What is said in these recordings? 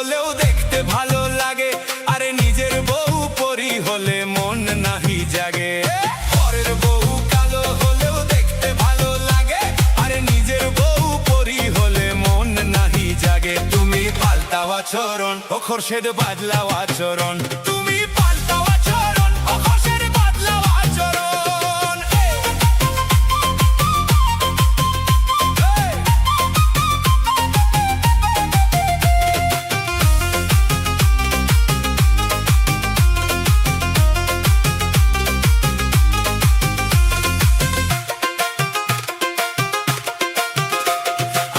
হলেও দেখতে ভালো লাগে, আরে নিজের বউ পরি হলে মন নাহি জাগে। পরের বউ কালো হলেও দেখতে ভালো লাগে, আরে নিজের বউ পরি হলে মন নাহি জাগে। তুমি পাল্টাও আচরণ, ও খোরশেদ বদলাও আচরণ, তুমি পাল্টাও আচরণ, ও খোরশেদ বদলাও আচরণ।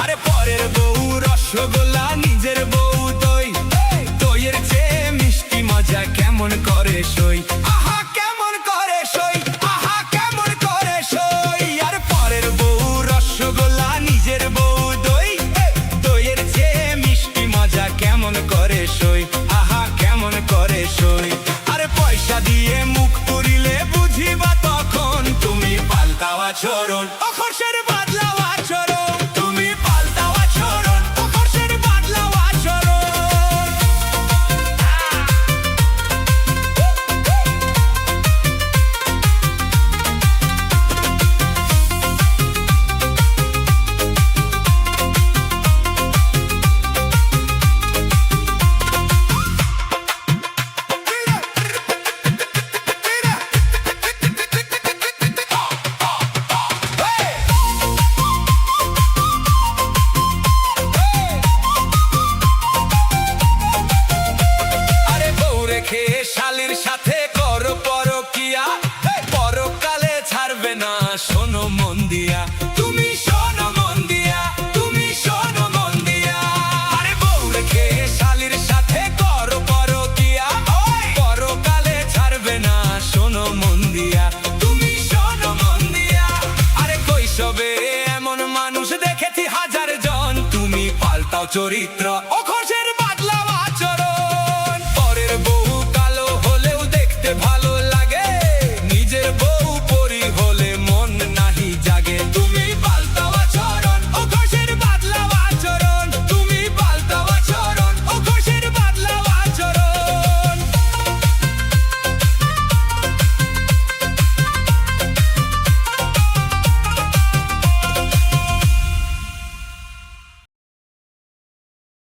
আরে পরের বউ রসগোল্লা, নিজের বউ দই, দইয়ের চেয়ে মিষ্টি মজা কেমন করে সই, আহা কেমন করে সই, আহা কেমন করে সই। আর পরের বউ রসগোল্লা, নিজের বউ দই, দইয়ের চেয়ে মিষ্টি মজা কেমন করে সই, আহা কেমন করে সই। আরে পয়সা দিয়ে মুখ পুরিলে বুঝিবা তখন, তুমি পাল্টাও আচরণ, ও খোরশেদ বদলাও আচরণ, তুমি পাল্টাও আচরণ, ও খোরশেদ বদলাও আচরণ। আরে বউ রেখে শালির সাথে করো পরকিয়া, পরকালে ছাড়বে না শোনো মন দিয়া, তুমি শোনো মন দিয়া, তুমি শোনো মন দিয়া। আরে বউ রেখে শালির সাথে করো পরকিয়া, পরকালে ছাড়বে না শোনো মন দিয়া, তুমি শোনো মন দিয়া। আরে কৈশোরে এমন মানুষ দেখেছি হাজার জন, তুমি পাল্টাও চরিত্র,